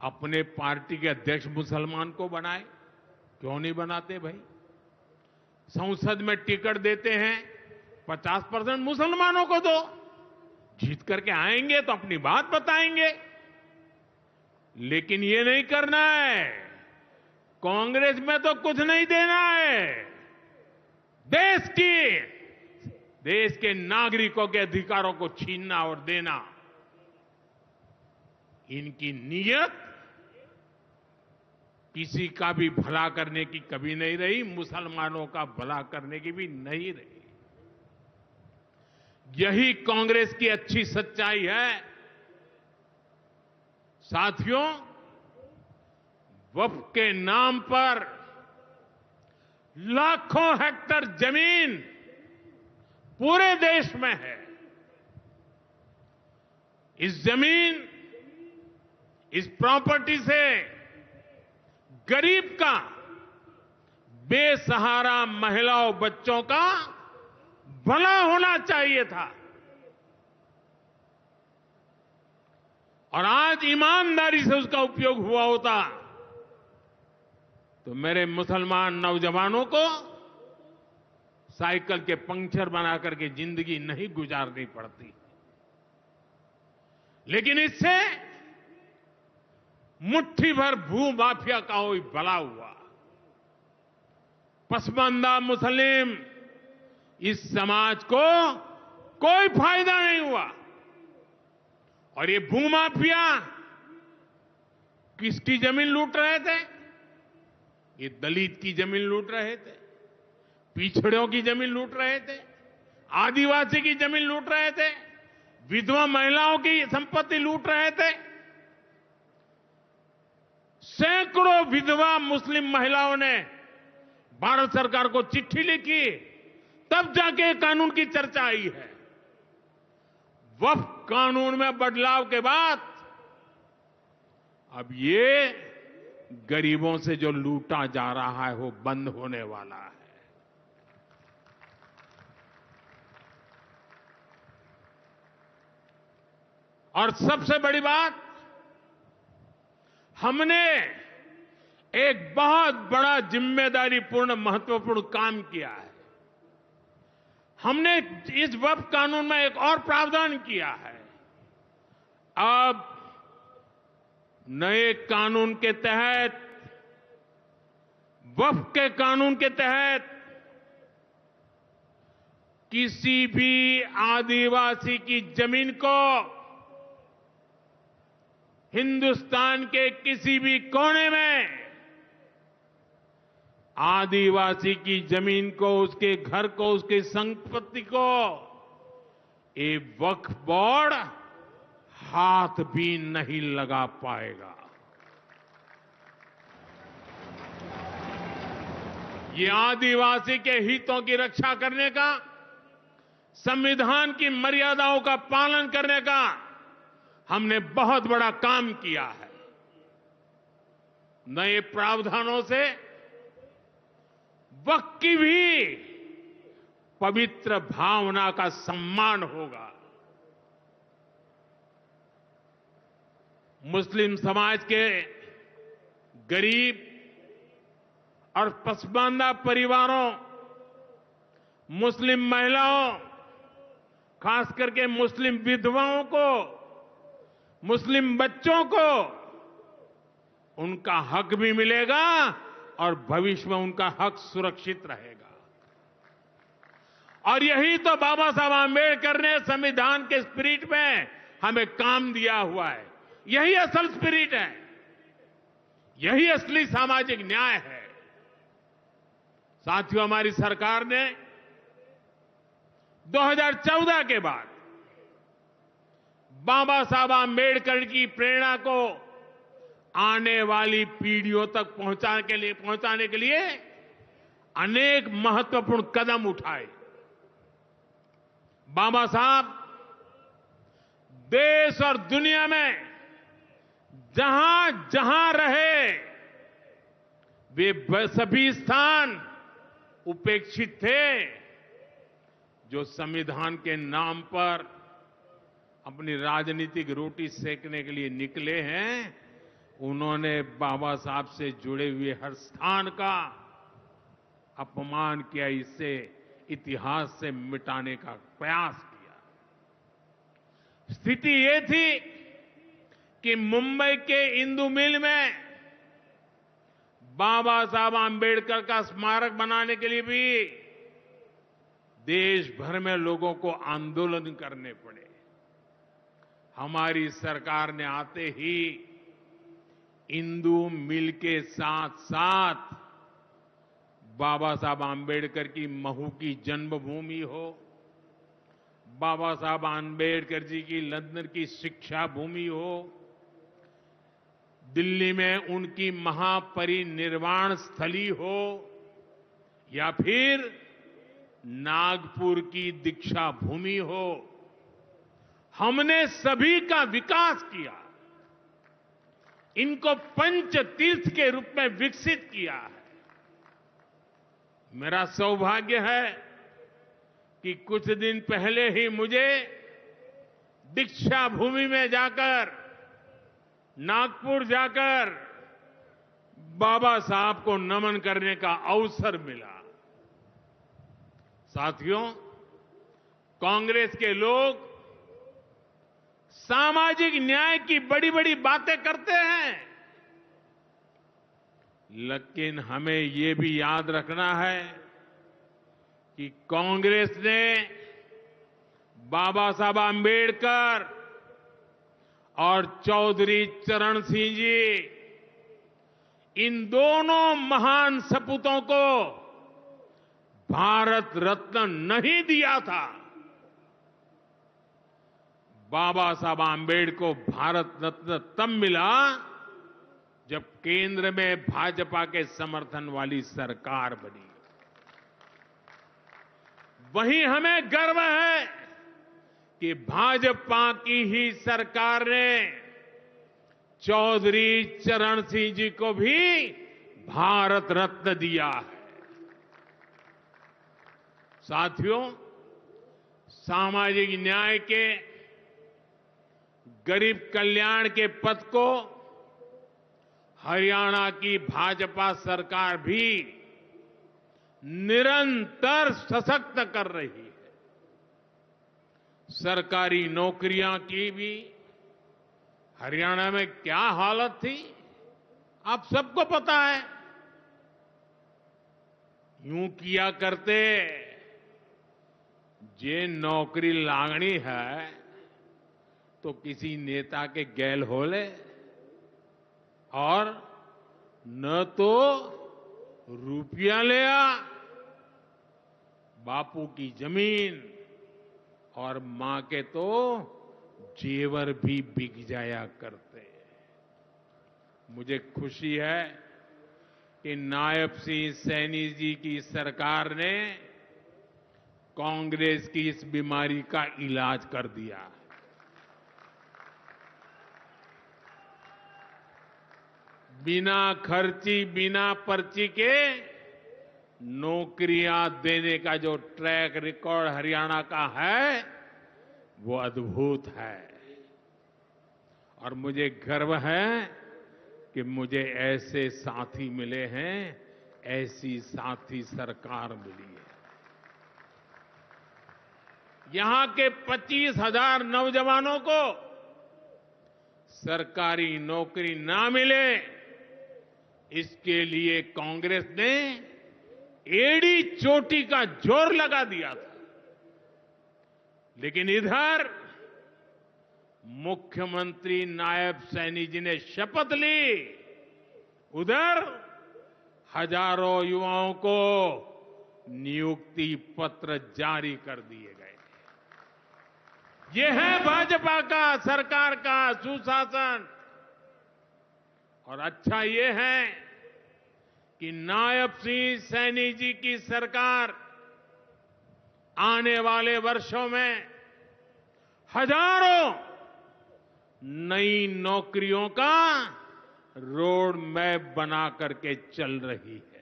अपने पार्टी के अध्यक्ष मुसलमान को बनाए, क्यों नहीं बनाते भाई? संसद में टिकट देते हैं, 50% मुसलमानों को दो। जीत करके आएंगे तो अपनी बात बताएंगे, लेकिन ये नहीं करना है। कांग्रेस में तो कुछ नहीं देना है। देश के नागरिकों के अधिकारों को छीनना और देना, इनकी नीयत किसी का भी भला करने की कभी नहीं रही, मुसलमानों का भला करने की भी नहीं रही। यही कांग्रेस की अच्छी सच्चाई है। साथियों, वक्फ के नाम पर लाखों हेक्टेयर जमीन पूरे देश में है। इस जमीन, इस प्रॉपर्टी से गरीब का, बेसहारा महिलाओं बच्चों का भला होना चाहिए था। और आज ईमानदारी से उसका उपयोग हुआ होता तो मेरे मुसलमान नौजवानों को साइकिल के पंक्चर बना करके जिंदगी नहीं गुजारनी पड़ती। लेकिन इससे मुट्ठी भर भू माफिया का कोई भला हुआ। पसमानदा मुस्लिम, इस समाज को कोई फायदा नहीं हुआ। और ये भूमाफिया किसकी जमीन लूट रहे थे? ये दलित की जमीन लूट रहे थे, पिछड़ों की जमीन लूट रहे थे, आदिवासी की जमीन लूट रहे थे, विधवा महिलाओं की संपत्ति लूट रहे थे। सैकड़ों विधवा मुस्लिम महिलाओं ने भारत सरकार को चिट्ठी लिखी, तब जाके कानून की चर्चा आई है। वक्फ कानून में बदलाव के बाद अब ये गरीबों से जो लूटा जा रहा है वो बंद होने वाला है। और सबसे बड़ी बात, हमने एक बहुत बड़ा जिम्मेदारीपूर्ण महत्वपूर्ण काम किया है। हमने इस वक्फ कानून में एक और प्रावधान किया है। अब नए कानून के तहत, वक्फ के कानून के तहत, किसी भी आदिवासी की जमीन को हिंदुस्तान के किसी भी कोने में आदिवासी की जमीन को, उसके घर को, उसकी संपत्ति को ये वक्फ बोर्ड हाथ भी नहीं लगा पाएगा। ये आदिवासी के हितों की रक्षा करने का, संविधान की मर्यादाओं का पालन करने का हमने बहुत बड़ा काम किया है। नए प्रावधानों से वक्फ की भी पवित्र भावना का सम्मान होगा। मुस्लिम समाज के गरीब और पसमानदा परिवारों, मुस्लिम महिलाओं, खास करके मुस्लिम विधवाओं को, मुस्लिम बच्चों को उनका हक भी मिलेगा और भविष्य में उनका हक सुरक्षित रहेगा। और यही तो बाबा साहब आंबेडकर ने संविधान के स्पिरिट में हमें काम दिया हुआ है। यही असल स्पिरिट है, यही असली सामाजिक न्याय है। साथियों, हमारी सरकार ने 2014 के बाद बाबा साहब आंबेडकर की प्रेरणा को आने वाली पीढ़ियों तक पहुंचाने के लिए अनेक महत्वपूर्ण कदम उठाए। बाबा साहब देश और दुनिया में जहां जहां रहे, वे सभी स्थान उपेक्षित थे। जो संविधान के नाम पर अपनी राजनीतिक रोटी सेकने के लिए निकले हैं, उन्होंने बाबा साहब से जुड़े हुए हर स्थान का अपमान किया, इसे इतिहास से मिटाने का प्रयास किया। स्थिति ये थी कि मुंबई के इंदु मिल में बाबा साहब आंबेडकर का स्मारक बनाने के लिए भी देश भर में लोगों को आंदोलन करने पड़े। हमारी सरकार ने आते ही इंदु मिल के साथ साथ बाबा साहब आंबेडकर की महू की जन्मभूमि हो, बाबा साहब आंबेडकर जी की लंदन की शिक्षा भूमि हो, दिल्ली में उनकी महापरिनिर्वाण स्थली हो, या फिर नागपुर की दीक्षा भूमि हो, हमने सभी का विकास किया। इनको पंच तीर्थ के रूप में विकसित किया है। मेरा सौभाग्य है कि कुछ दिन पहले ही मुझे दीक्षा भूमि में जाकर, नागपुर जाकर बाबा साहब को नमन करने का अवसर मिला। साथियों, कांग्रेस के लोग सामाजिक न्याय की बड़ी बड़ी बातें करते हैं, लेकिन हमें ये भी याद रखना है कि कांग्रेस ने बाबा साहब आंबेडकर और चौधरी चरण सिंह जी, इन दोनों महान सपूतों को भारत रत्न नहीं दिया था। बाबा साहब आंबेडकर को भारत रत्न तब मिला जब केंद्र में भाजपा के समर्थन वाली सरकार बनी। वहीं हमें गर्व है कि भाजपा की ही सरकार ने चौधरी चरण सिंह जी को भी भारत रत्न दिया है। साथियों, सामाजिक न्याय के, गरीब कल्याण के पथ को हरियाणा की भाजपा सरकार भी निरंतर सशक्त कर रही है। सरकारी नौकरियां की भी हरियाणा में क्या हालत थी, आप सबको पता है। यूं किया करते, जे नौकरी लागनी है तो किसी नेता के गैल हो ले, और न तो रुपया ले आ, बापू की जमीन और मां के तो जेवर भी बिक जाया करते। मुझे खुशी है कि नायब सिंह सैनी जी की सरकार ने कांग्रेस की इस बीमारी का इलाज कर दिया। बिना खर्ची, बिना पर्ची के नौकरियां देने का जो ट्रैक रिकॉर्ड हरियाणा का है, वो अद्भुत है। और मुझे गर्व है कि मुझे ऐसे साथी मिले हैं, ऐसी साथी सरकार मिली है। यहां के 25,000 नौजवानों को सरकारी नौकरी ना मिले, इसके लिए कांग्रेस ने एड़ी चोटी का जोर लगा दिया था। लेकिन इधर मुख्यमंत्री नायब सैनी जी ने शपथ ली, उधर हजारों युवाओं को नियुक्ति पत्र जारी कर दिए गए। यह है भाजपा का, सरकार का सुशासन। और अच्छा ये है कि नायब सिंह सैनी जी की सरकार आने वाले वर्षों में हजारों नई नौकरियों का रोड मैप बना करके चल रही है।